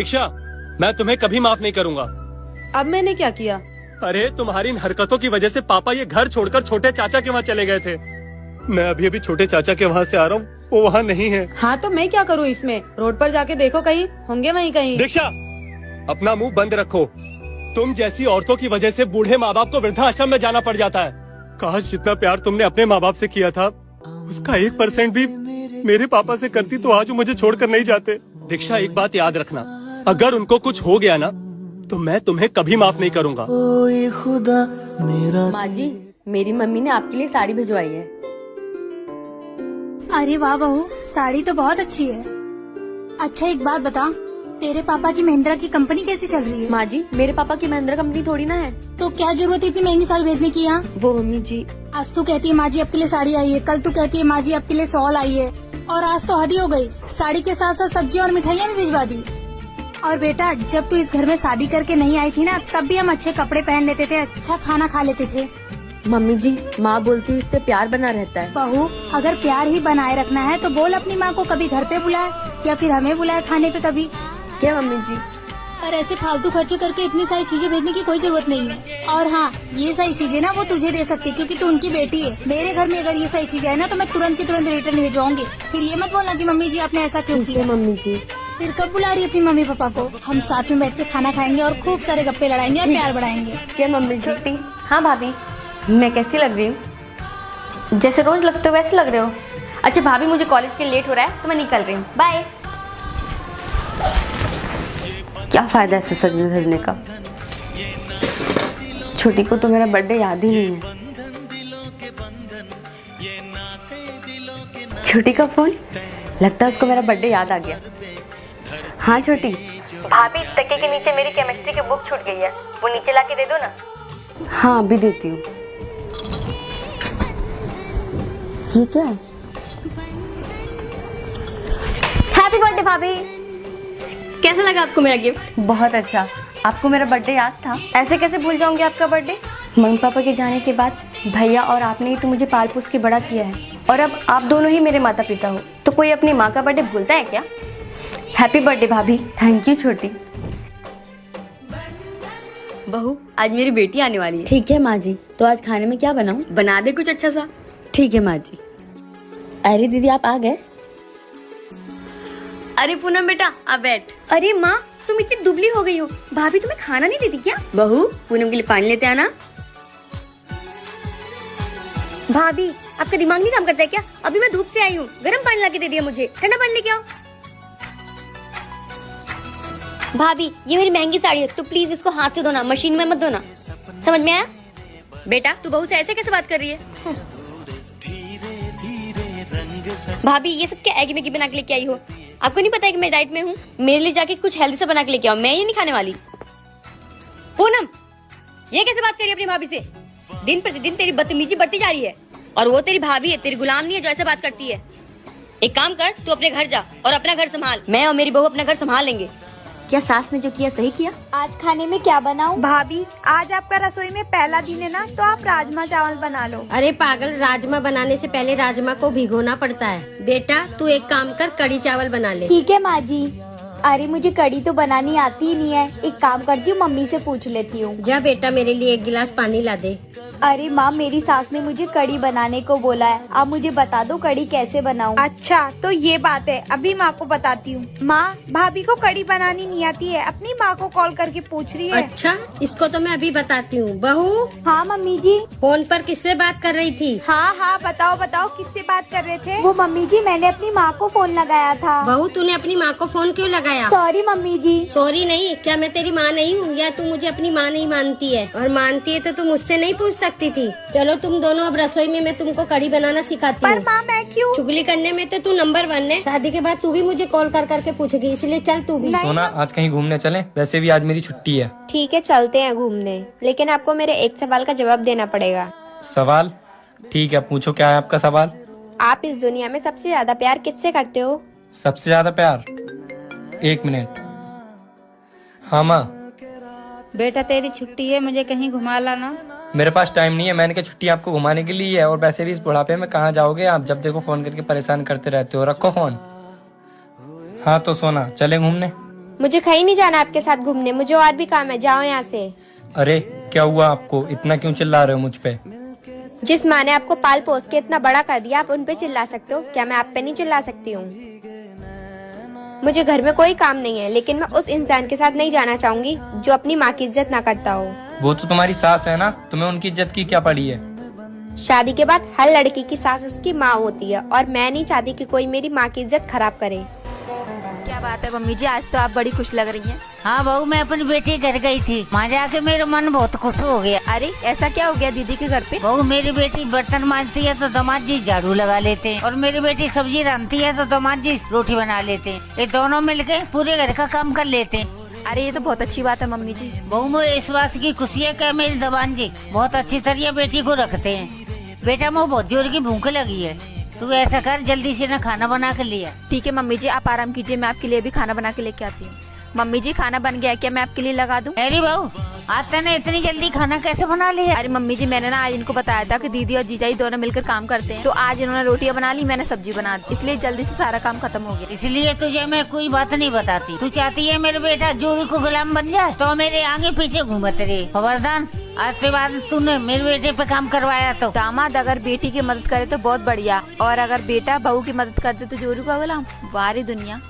दीक्षा, मैं तुम्हें कभी माफ नहीं करूंगा। अब मैंने क्या किया? अरे तुम्हारी इन हरकतों की वजह से पापा ये घर छोड़कर छोटे चाचा के वहाँ चले गए थे। मैं अभी अभी छोटे चाचा के वहाँ से आ रहा हूँ, वो वहाँ नहीं है। हाँ तो मैं क्या करूँ इसमें? रोड पर जाके देखो, कहीं होंगे वहीं कहीं। दीक्षा, अपना मुंह बंद रखो। तुम जैसी औरतों की वजह से बूढ़े माँ बाप को वृद्धाश्रम में जाना पड़ जाता है। काश जितना प्यार तुमने अपने माँ बाप से किया था उसका 1% भी मेरे पापा से करती तो आज वो मुझे छोड़कर नहीं जाते। दीक्षा, एक बात याद रखना, अगर उनको कुछ हो गया ना तो मैं तुम्हें कभी माफ नहीं करूंगा। माँ जी, मेरी मम्मी ने आपके लिए साड़ी भिजवाई है। अरे वाह बहू, साड़ी तो बहुत अच्छी है। अच्छा एक बात बता, तेरे पापा की महिंद्रा की कंपनी कैसी चल रही है? माँ जी, मेरे पापा की महिंद्रा कंपनी थोड़ी ना है। तो क्या जरूरत है इतनी महंगी साड़ी भेजने की यहाँ? वो मम्मी जी, आज तू कहती है माँ जी आपके लिए साड़ी आई है, कल तू कहती है माँ जी आपके लिए शॉल आई है, और आज तो हद ही हो गई, साड़ी के साथ साथ सब्जी और मिठाइयाँ भी भिजवा दी। और बेटा, जब तू इस घर में शादी करके नहीं आई थी ना, तब भी हम अच्छे कपड़े पहन लेते थे, अच्छा खाना खा लेते थे। मम्मी जी, माँ बोलती है इससे प्यार बना रहता है। बहू, अगर प्यार ही बनाए रखना है तो बोल अपनी माँ को कभी घर पे बुलाए या फिर हमें बुलाए खाने पे कभी। क्या मम्मी जी? और ऐसे फालतू खर्चे करके इतनी सारी चीजें भेजने की कोई जरूरत नहीं है। और हाँ, ये सारी चीजें ना वो तुझे दे सकती है क्योंकि तू उनकी बेटी है। मेरे घर में अगर ये सारी चीजें है ना तो मैं तुरंत की तुरंत रिटर्न भेजवाऊंगी। फिर ये मत बोलना कि मम्मी जी आपने ऐसा क्यों ठीक है किया। मम्मी जी। फिर कब बुला रही है अपनी मम्मी पापा को? हम साथ में बैठ के खाना खाएंगे और खूब सारे गप्पे लड़ाएंगे और प्यार बढ़ाएंगे। क्या मम्मी जी? छोटी, हाँ भाभी, मैं कैसी लग रही हूँ? जैसे रोज लगते हो वैसे लग रहे हो। अच्छा भाभी, मुझे कॉलेज के लेट हो रहा है तो मैं निकल रही हूँ, बाय। क्या फायदा ऐसे सजने धजने का? छोटी को तो मेरा बर्थडे याद ही नहीं है। छोटी का फोन, लगता है उसको मेरा बर्थडे याद आ गया। हाँ छोटी भाभी, तकिए के नीचे मेरी केमिस्ट्री की बुक छूट गई है, वो नीचे लाके दे दो ना। हाँ अभी देती हूँ। ये क्या है? हैप्पी बर्थडे भाभी। कैसा लगा आपको मेरा गिफ्ट? बहुत अच्छा। आपको मेरा बर्थडे याद था? ऐसे कैसे भूल जाऊंगी आपका बर्थडे? मम्मी पापा के जाने के बाद भैया और आपने ही तो मुझे पाल पोस के बड़ा किया है, और अब आप दोनों ही मेरे माता पिता हो, तो कोई अपनी माँ का बर्थडे भूलता है क्या? हैप्पी बर्थडे भाभी। थैंक यू छोटी। बहू, आज मेरी बेटी आने वाली है। ठीक है माँ जी, तो आज खाने में क्या बनाऊँ? बना दे कुछ अच्छा सा। ठीक है माँ जी। अरे दीदी, आप आ गए? अरे पूनम बेटा, आ बैठ। अरे माँ, तुम इतनी दुबली हो गई हो, भाभी तुम्हें खाना नहीं देती क्या? बहू, पूनम के लिए पानी लेते आना। भाभी, आपका दिमाग नहीं काम करता है क्या? अभी मैं धूप से आई हूँ, गर्म पानी लाके दे दिया मुझे, ठंडा पानी लेके आओ। भाभी, ये मेरी महंगी साड़ी है, तो प्लीज इसको हाथ से धोना, मशीन में मत धोना। समझ में आया? बेटा, तू बहू से ऐसे कैसे बात कर रही है? भाभी, ये सब क्या एगी मैगी बना के लेके आई हो? आपको नहीं पता है कि मैं डाइट में हूँ? मेरे लिए जाके कुछ हेल्दी से बना के लेके आओ, मैं ये नहीं खाने वाली। पूनम, ये कैसे बात कर रही है अपनी भाभी से? दिन प्रतिदिन तेरी बदतमीजी बढ़ती जा रही है, और वो तेरी भाभी है, तेरी गुलाम नहीं है जो ऐसे बात करती है। एक काम कर, तू अपने घर जा और अपना घर संभाल, मैं और मेरी बहू अपना घर संभाल लेंगे। क्या सास ने जो किया सही किया? आज खाने में क्या बनाऊं? भाभी, आज आपका रसोई में पहला दिन है ना, तो आप राजमा चावल बना लो। अरे पागल, राजमा बनाने से पहले राजमा को भिगोना पड़ता है। बेटा, तू एक काम कर, कढ़ी चावल बना ले। ठीक है माँ जी। अरे मुझे कढ़ी तो बनानी आती ही नहीं है, एक काम करती हूँ, मम्मी से पूछ लेती हूँ। जा बेटा, मेरे लिए एक गिलास पानी ला दे। अरे माँ, मेरी सास ने मुझे कढ़ी बनाने को बोला है, आप मुझे बता दो कढ़ी कैसे बनाऊँ। अच्छा तो ये बात है, अभी माँ को बताती हूँ। माँ, भाभी को कढ़ी बनानी नहीं आती है, अपनी माँ को कॉल करके पूछ रही है। अच्छा, इसको तो मैं अभी बताती हूँ। बहू, हाँ मम्मी जी। फोन पर किससे बात कर रही थी? हाँ हाँ, बताओ बताओ, किससे बात कर रहे थे? वो मम्मी जी, मैंने अपनी माँ को फोन लगाया था। बहू, तूने अपनी माँ को फोन क्यों लगाया? सॉरी मम्मी जी। सॉरी नहीं, क्या मैं तेरी माँ नहीं हूँ, या तू मुझे अपनी माँ नहीं मानती है? और मानती है तो तू मुझसे नहीं पूछ सकती थी। चलो तुम दोनों अब रसोई में, मैं तुमको कढ़ी बनाना सिखाती पर हूँ। माँ, मैं क्यों? चुगली करने में तो तू नंबर 1 है। शादी के बाद तू भी मुझे कॉल कर करके पूछेगी, इसलिए चल तू भी। सोना, आज कहीं घूमने चलें? वैसे भी आज मेरी छुट्टी है। ठीक है, चलते हैं घूमने, लेकिन आपको मेरे एक सवाल का जवाब देना पड़ेगा। सवाल? ठीक है, पूछो, क्या है आपका सवाल? आप इस दुनिया में सबसे ज्यादा प्यार किससे करते हो? सबसे ज्यादा प्यार? 1 मिनट। हाँ माँ। बेटा, तेरी छुट्टी है, मुझे कहीं घुमा लाना। मेरे पास टाइम नहीं है, मैंने कहा छुट्टी आपको घुमाने के लिए है, और वैसे भी इस बुढ़ापे में कहाँ जाओगे आप, जब देखो फोन करके परेशान करते रहते हो। रखो फोन। हाँ तो सोना, चले घूमने? मुझे कहीं नहीं जाना आपके साथ घूमने, मुझे और भी काम है, जाओ यहाँ से। अरे क्या हुआ आपको, इतना क्यों चिल्ला रहे हो मुझ पे? जिस माँ ने आपको पाल पोस के इतना बड़ा कर दिया, आप उन पे चिल्ला सकते हो? क्या मैं आप पे नहीं चिल्ला सकती हूँ? मुझे घर में कोई काम नहीं है, लेकिन मैं उस इंसान के साथ नहीं जाना चाहूंगी जो अपनी माँ की इज्जत ना करता हो। वो तो तुम्हारी सास है ना, तुम्हें उनकी इज्जत की क्या पड़ी है? शादी के बाद हर लड़की की सास उसकी माँ होती है, और मैं नहीं चाहती कि कोई मेरी माँ की इज्जत खराब करे। क्या बात है मम्मी जी, आज तो आप बड़ी खुश लग रही हैं। हाँ बहू, मैं अपनी बेटी घर गई थी, वहाँ जाके मेरा मन बहुत खुश हो गया। अरे ऐसा क्या हो गया दीदी के घर पे? बहू, मेरी बेटी बर्तन मांजती है तो दामाद जी झाड़ू लगा लेते हैं, और मेरी बेटी सब्जी रांधती है तो दामाद जी रोटी बना लेते हैं। ये दोनों मिलके पूरे घर का काम कर लेते हैं। अरे ये तो बहुत अच्छी बात है मम्मी जी। बहू, मुझे इस बात की खुशी है कि मेरी दामाद जी बहुत अच्छी तरह बेटी को रखते हैं। बेटा, मुझे बहुत जोर की भूख लगी है, तू ऐसा कर जल्दी से ना खाना बना के लिया। ठीक है मम्मी जी, आप आराम कीजिए, मैं आपके लिए भी खाना बना के लेके आती हूँ। मम्मी जी खाना बन गया, क्या मैं आपके लिए लगा दूं? अरे बहू, आता ने इतनी जल्दी खाना कैसे बना लिया? अरे मम्मी जी, मैंने ना आज इनको बताया था कि दीदी और जीजाजी दोनों मिलकर काम करते हैं, तो आज इन्होंने रोटियां बना ली, मैंने सब्जी बना दी, इसलिए जल्दी से सारा काम खत्म हो गया। इसलिए तुझे मैं कोई बात नहीं बताती। तू चाहती है मेरा बेटा जोड़ी को गुलाम बन जाए तो मेरे आगे पीछे घूमते रहे। खबरदार, आज से बाद तूने मेरे बेटे पे काम करवाया तो। दामाद अगर बेटी की मदद करे तो बहुत बढ़िया, और अगर बेटा बहू की मदद कर दे तो जोड़ी का गुलाम। वारी दुनिया।